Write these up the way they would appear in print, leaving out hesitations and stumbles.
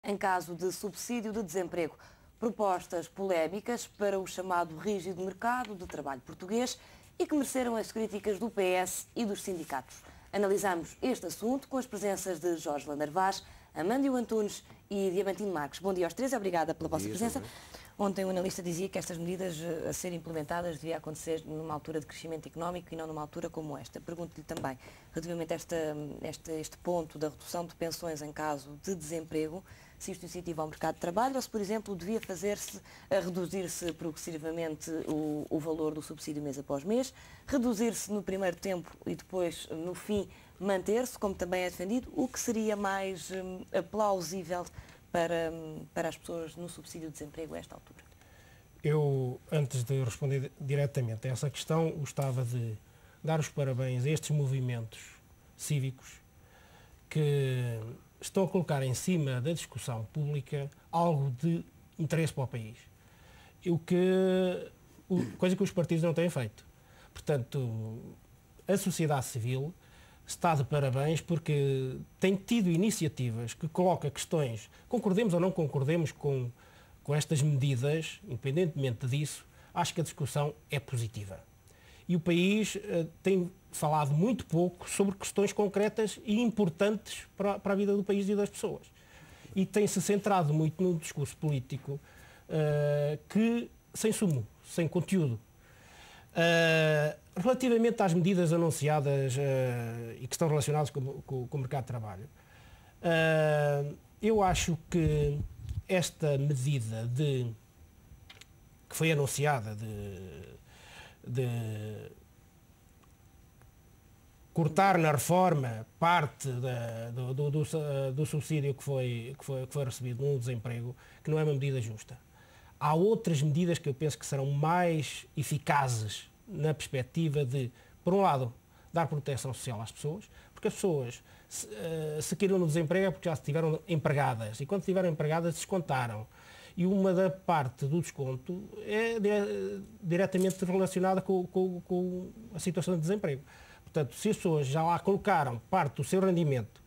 em caso de subsídio de desemprego. Propostas polémicas para o chamado rígido mercado de trabalho português e que mereceram as críticas do PS e dos sindicatos. Analisamos este assunto com as presenças de Jorge Lander Vaz, Amândio Antunes e Diamantino Marques. Bom dia aos três, obrigada pela vossa presença. Ontem o analista dizia que estas medidas a serem implementadas devia acontecer numa altura de crescimento económico e não numa altura como esta. Pergunto-lhe também, relativamente a este ponto da redução de pensões em caso de desemprego, se isto incentiva ao mercado de trabalho ou se, por exemplo, devia fazer-se a reduzir-se progressivamente o valor do subsídio mês após mês, reduzir-se no primeiro tempo e depois, no fim, manter-se, como também é defendido, o que seria mais plausível para as pessoas no subsídio de desemprego a esta altura? Eu, antes de responder diretamente a essa questão, gostava de dar os parabéns a estes movimentos cívicos que estão a colocar em cima da discussão pública algo de interesse para o país. Coisa que os partidos não têm feito. Portanto, a sociedade civil está de parabéns porque tem tido iniciativas que colocam questões, concordemos ou não concordemos com estas medidas, independentemente disso, acho que a discussão é positiva. E o país tem falado muito pouco sobre questões concretas e importantes para a vida do país e das pessoas. E tem-se centrado muito no discurso político sem sumo, sem conteúdo. Relativamente às medidas anunciadas e que estão relacionadas com o mercado de trabalho, eu acho que esta medida que foi anunciada de cortar na reforma parte do subsídio que foi recebido no desemprego, que não é uma medida justa. Há outras medidas que eu penso que serão mais eficazes na perspectiva de, por um lado, dar proteção social às pessoas, porque as pessoas, se caíram no desemprego é porque já estiveram empregadas, e quando estiveram empregadas descontaram. E uma da parte do desconto é diretamente relacionada com a situação de desemprego. Portanto, se as pessoas já lá colocaram parte do seu rendimento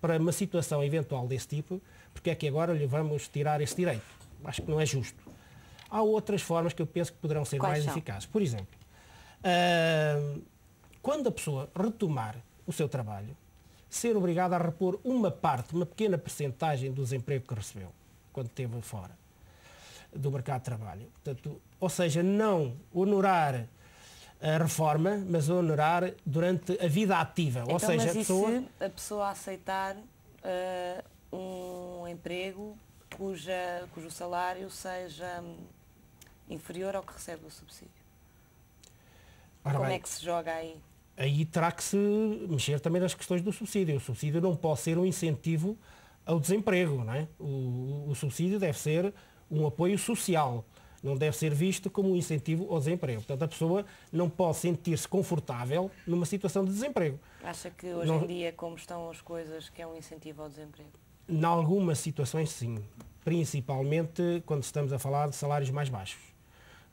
para uma situação eventual desse tipo, porque é que agora lhe vamos tirar esse direito? Acho que não é justo. Há outras formas que eu penso que poderão ser mais eficazes. Por exemplo, quando a pessoa retomar o seu trabalho, ser obrigada a repor uma pequena percentagem do desemprego que recebeu, quando esteve fora do mercado de trabalho. Portanto, ou seja, não honorar a reforma, mas honorar durante a vida ativa. Então, ou seja, mas se a pessoa aceitar um emprego cujo salário seja inferior ao que recebe do subsídio? Como é que se joga aí? Aí terá que se mexer também nas questões do subsídio. O subsídio não pode ser um incentivo ao desemprego, não é? O subsídio deve ser um apoio social, não deve ser visto como um incentivo ao desemprego. Portanto, a pessoa não pode sentir-se confortável numa situação de desemprego. Acha que hoje em dia, como estão as coisas, que é um incentivo ao desemprego? Em algumas situações, sim. Principalmente quando estamos a falar de salários mais baixos.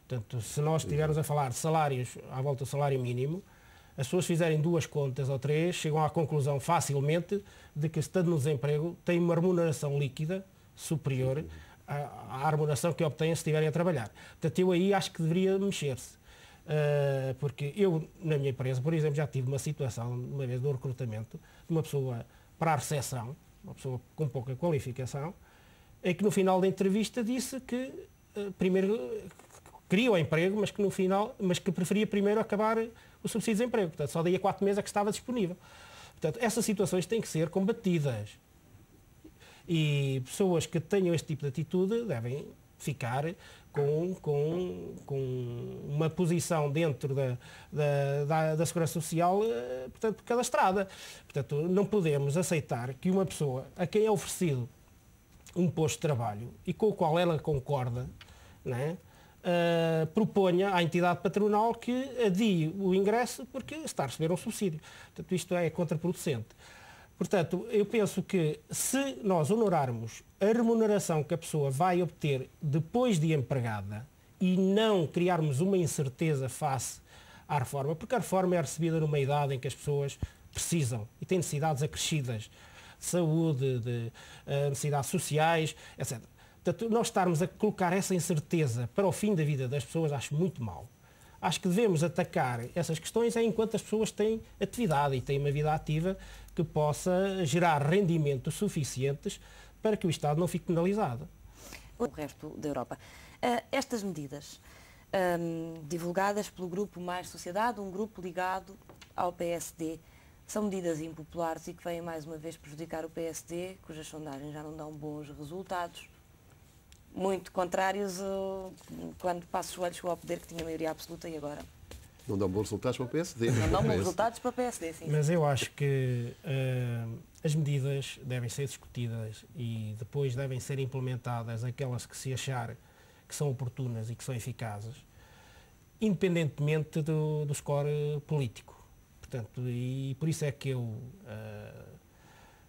Portanto, se nós estivermos a falar de salários à volta do salário mínimo, as pessoas fizerem 2 contas ou 3, chegam à conclusão facilmente de que, estando no desemprego, têm uma remuneração líquida superior à remuneração que obtêm se estiverem a trabalhar. Portanto, eu aí acho que deveria mexer-se. Porque eu, na minha empresa, por exemplo, já tive uma situação, uma vez, do recrutamento de uma pessoa para a recepção, uma pessoa com pouca qualificação, em que no final da entrevista disse que primeiro queria o emprego, mas que preferia primeiro acabar o subsídio de desemprego. Portanto, só daí a 4 meses é que estava disponível. Portanto, essas situações têm que ser combatidas. E pessoas que tenham este tipo de atitude devem ficar com uma posição dentro da Segurança Social, portanto, cadastrada. Portanto, não podemos aceitar que uma pessoa a quem é oferecido um posto de trabalho e com o qual ela concorda, não é? Proponha à entidade patronal que adie o ingresso porque está a receber um subsídio. Portanto, isto é contraproducente. Portanto, eu penso que se nós honorarmos a remuneração que a pessoa vai obter depois de empregada e não criarmos uma incerteza face à reforma, porque a reforma é recebida numa idade em que as pessoas precisam e têm necessidades acrescidas saúde, de necessidades sociais, etc. Portanto, nós estarmos a colocar essa incerteza para o fim da vida das pessoas, acho muito mal. Acho que devemos atacar essas questões enquanto as pessoas têm atividade e têm uma vida ativa que possa gerar rendimentos suficientes para que o Estado não fique penalizado. O resto da Europa. Estas medidas divulgadas pelo grupo Mais Sociedade, um grupo ligado ao PSD, são medidas impopulares e que vêm mais uma vez prejudicar o PSD, cujas sondagens já não dão bons resultados. Muito contrários quando Passos Coelho chegou ao poder, que tinha maioria absoluta, e agora? Não dão bons resultados para o PSD. Não dão bons resultados para o PSD, sim. Mas eu acho que as medidas devem ser discutidas e depois devem ser implementadas aquelas que se achar que são oportunas e que são eficazes, independentemente do score político. Portanto, e por isso é que eu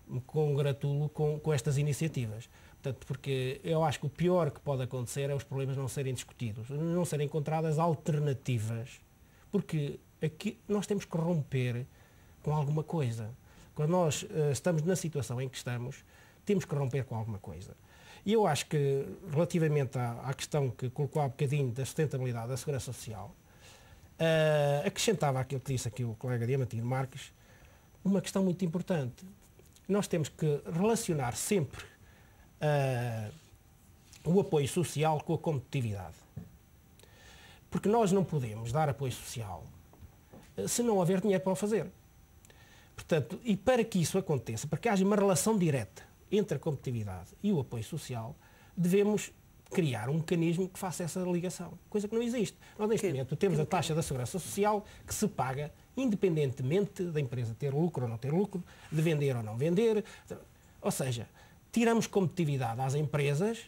me congratulo com estas iniciativas. Portanto, porque eu acho que o pior que pode acontecer é os problemas não serem discutidos, não serem encontradas alternativas, porque aqui nós temos que romper com alguma coisa. Quando nós estamos na situação em que estamos, temos que romper com alguma coisa. E eu acho que, relativamente à questão que colocou há bocadinho da sustentabilidade da segurança social, acrescentava aquilo que disse aqui o colega Diamantino Marques, uma questão muito importante. Nós temos que relacionar sempre o apoio social com a competitividade. Porque nós não podemos dar apoio social se não houver dinheiro para o fazer. Portanto, e para que isso aconteça, para que haja uma relação direta entre a competitividade e o apoio social, devemos criar um mecanismo que faça essa ligação, coisa que não existe. Nós, neste momento, temos a taxa da segurança social que se paga independentemente da empresa ter lucro ou não ter lucro, de vender ou não vender. Ou seja, tiramos competitividade às empresas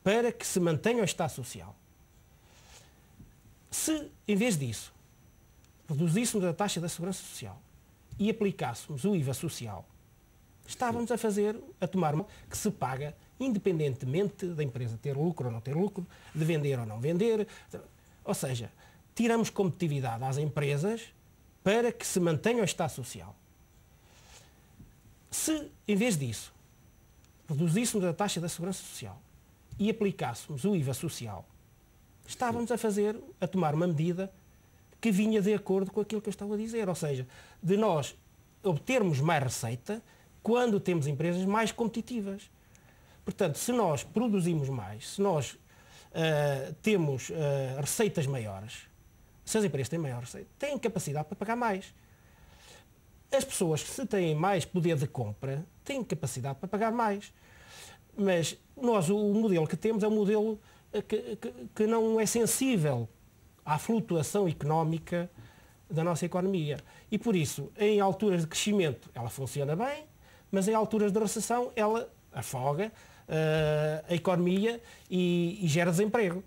para que se mantenha o Estado Social. Se, em vez disso, reduzíssemos a taxa da segurança social e aplicássemos o IVA social, estávamos a tomar uma que se paga independentemente da empresa ter lucro ou não ter lucro, de vender ou não vender. Ou seja, tiramos competitividade às empresas para que se mantenha o Estado Social. Se, em vez disso, reduzíssemos a taxa da segurança social e aplicássemos o IVA social, estávamos a tomar uma medida que vinha de acordo com aquilo que eu estava a dizer, ou seja, de nós obtermos mais receita quando temos empresas mais competitivas. Portanto, se nós produzimos mais, se nós temos receitas maiores, se as empresas têm maior receita, têm capacidade para pagar mais. As pessoas, se têm mais poder de compra, têm capacidade para pagar mais. Mas nós, o modelo que temos é um modelo que não é sensível à flutuação económica da nossa economia. E por isso, em alturas de crescimento, ela funciona bem, mas em alturas de recessão, ela afoga a economia e gera desemprego.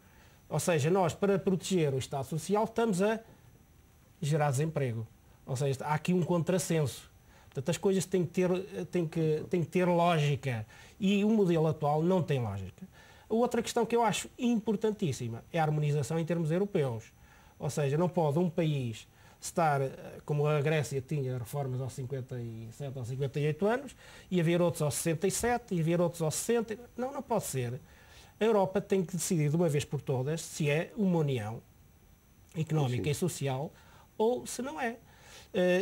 Ou seja, nós, para proteger o Estado Social, estamos a gerar desemprego. Ou seja, há aqui um contrassenso. Portanto, as coisas têm que ter lógica. E o modelo atual não tem lógica. A outra questão que eu acho importantíssima é a harmonização em termos europeus. Ou seja, não pode um país estar, como a Grécia tinha reformas aos 57 ou 58 anos, e haver outros aos 67, e haver outros aos 60. Não, não pode ser. A Europa tem que decidir de uma vez por todas se é uma união económica e social ou se não é.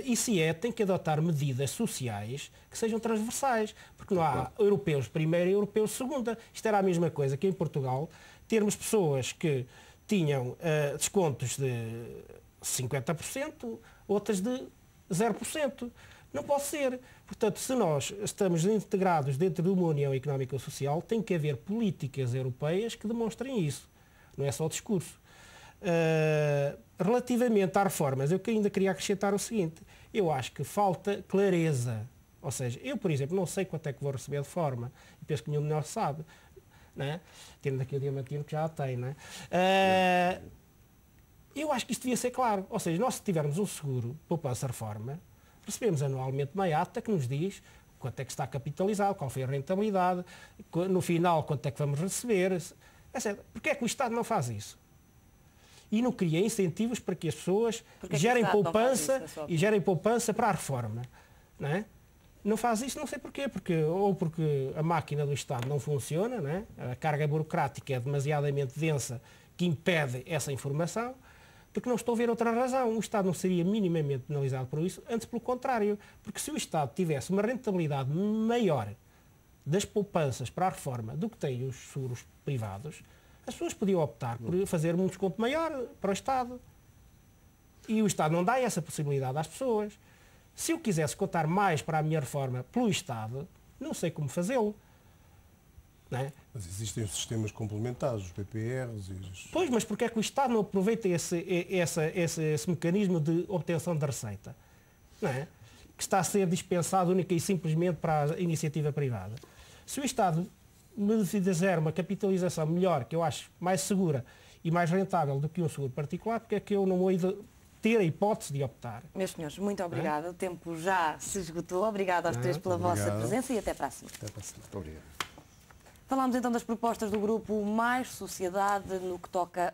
E se é, tem que adotar medidas sociais que sejam transversais, porque não há europeus primeira e europeus segunda. Isto era a mesma coisa que em Portugal termos pessoas que tinham descontos de 50%, outras de 0%. Não pode ser. Portanto, se nós estamos integrados dentro de uma União Económica e Social, tem que haver políticas europeias que demonstrem isso. Não é só discurso. Relativamente às reformas, eu ainda queria acrescentar o seguinte. Eu acho que falta clareza. Ou seja, eu, por exemplo, não sei quanto é que vou receber de forma. E penso que nenhum de nós sabe. Não é? Tendo aqui o Diamantino que já a tem. Não é? Eu acho que isto devia ser claro. Ou seja, nós se tivermos um seguro, poupança-reforma, recebemos anualmente uma ata que nos diz quanto é que está capitalizado, qual foi a rentabilidade, no final quanto é que vamos receber. Porquê é que o Estado não faz isso? E não cria incentivos para que as pessoas gerem poupança e gerem poupança para a reforma. Não é? Não faz isso, não sei porquê, ou porque a máquina do Estado não funciona, né? A carga burocrática é demasiadamente densa que impede essa informação, porque não estou a ver outra razão. O Estado não seria minimamente penalizado por isso, antes pelo contrário, porque se o Estado tivesse uma rentabilidade maior das poupanças para a reforma do que têm os seguros privados, as pessoas podiam optar por fazer um desconto maior para o Estado. E o Estado não dá essa possibilidade às pessoas. Se eu quisesse contar mais para a minha reforma pelo Estado, não sei como fazê-lo. Não é? Mas existem os sistemas complementares, os PPRs e os... Pois, mas porque é que o Estado não aproveita esse mecanismo de obtenção da receita? Não é? Que está a ser dispensado única e simplesmente para a iniciativa privada. Se o Estado me fizer uma capitalização melhor, que eu acho mais segura e mais rentável do que um seguro particular, porque é que eu não vou ter a hipótese de optar? Meus senhores, muito obrigada. O tempo já se esgotou. Obrigada aos três pela vossa presença e até para a semana. Até para a semana. Muito obrigado. Falámos então das propostas do grupo Mais Sociedade no que toca